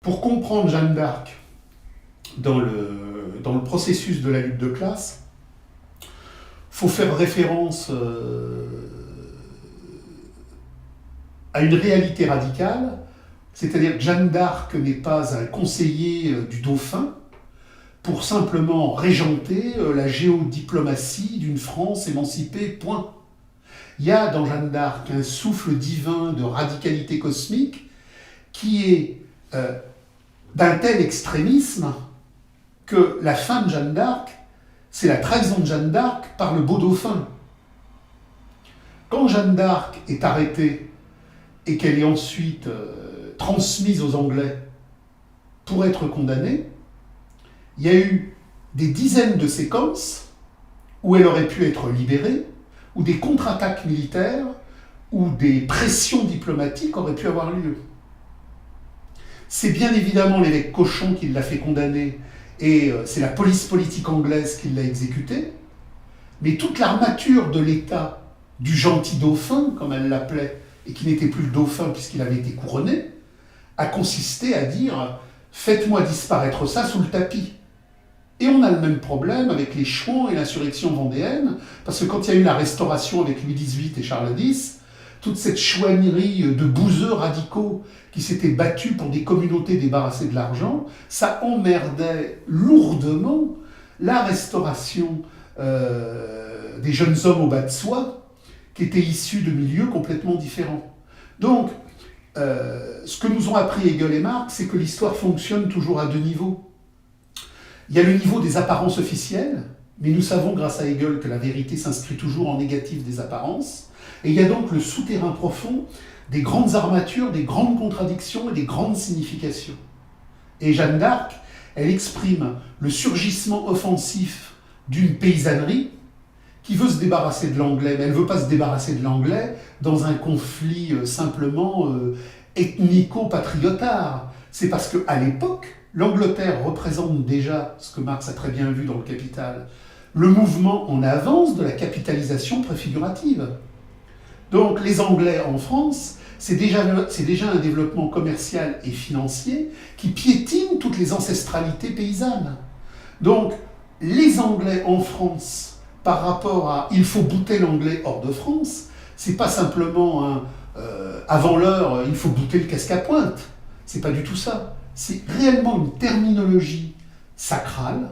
Pour comprendre Jeanne d'Arc dans le processus de la lutte de classe, il faut faire référence à une réalité radicale, c'est-à-dire que Jeanne d'Arc n'est pas un conseiller du dauphin pour simplement régenter la géodiplomatie d'une France émancipée, point. Il y a dans Jeanne d'Arc un souffle divin de radicalité cosmique qui est d'un tel extrémisme que la fin de Jeanne d'Arc, c'est la trahison de Jeanne d'Arc par le beau dauphin. Quand Jeanne d'Arc est arrêtée et qu'elle est ensuite transmise aux Anglais pour être condamnée, il y a eu des dizaines de séquences où elle aurait pu être libérée, où des contre-attaques militaires, où des pressions diplomatiques auraient pu avoir lieu. C'est bien évidemment l'évêque Cochon qui l'a fait condamner, et c'est la police politique anglaise qui l'a exécuté, mais toute l'armature de l'État du gentil dauphin, comme elle l'appelait, et qui n'était plus le dauphin puisqu'il avait été couronné, a consisté à dire « faites-moi disparaître ça sous le tapis ». Et on a le même problème avec les Chouans et l'insurrection vendéenne, parce que quand il y a eu la Restauration avec Louis XVIII et Charles X, toute cette chouannerie de bouseux radicaux qui s'étaient battus pour des communautés débarrassées de l'argent, ça emmerdait lourdement la restauration des jeunes hommes au bas de soie, qui étaient issus de milieux complètement différents. Donc, ce que nous ont appris Hegel et Marx, c'est que l'histoire fonctionne toujours à deux niveaux. Il y a le niveau des apparences officielles, mais nous savons grâce à Hegel que la vérité s'inscrit toujours en négatif des apparences. Et il y a donc le souterrain profond des grandes armatures, des grandes contradictions et des grandes significations. Et Jeanne d'Arc, elle exprime le surgissement offensif d'une paysannerie qui veut se débarrasser de l'anglais, mais elle ne veut pas se débarrasser de l'anglais dans un conflit simplement ethnico-patriotard. C'est parce qu'à l'époque, l'Angleterre représente déjà, ce que Marx a très bien vu dans le Capital, le mouvement en avance de la capitalisation préfigurative. Donc les Anglais en France, c'est déjà un développement commercial et financier qui piétine toutes les ancestralités paysannes. Donc les Anglais en France, par rapport à « il faut bouter l'anglais hors de France », c'est pas simplement un avant l'heure, il faut bouter le casque à pointe. C'est pas du tout ça. C'est réellement une terminologie sacrale,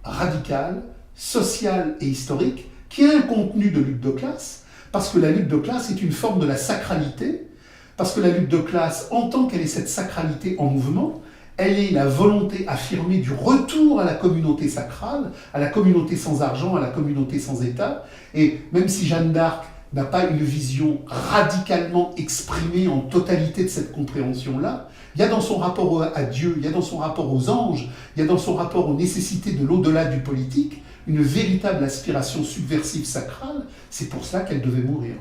radicale, sociale et historique qui a un contenu de lutte de classe, parce que la lutte de classe est une forme de la sacralité, parce que la lutte de classe, en tant qu'elle est cette sacralité en mouvement, elle est la volonté affirmée du retour à la communauté sacrale, à la communauté sans argent, à la communauté sans État. Et même si Jeanne d'Arc n'a pas une vision radicalement exprimée en totalité de cette compréhension-là, il y a dans son rapport à Dieu, il y a dans son rapport aux anges, il y a dans son rapport aux nécessités de l'au-delà du politique, une véritable aspiration subversive sacrale. C'est pour cela qu'elle devait mourir.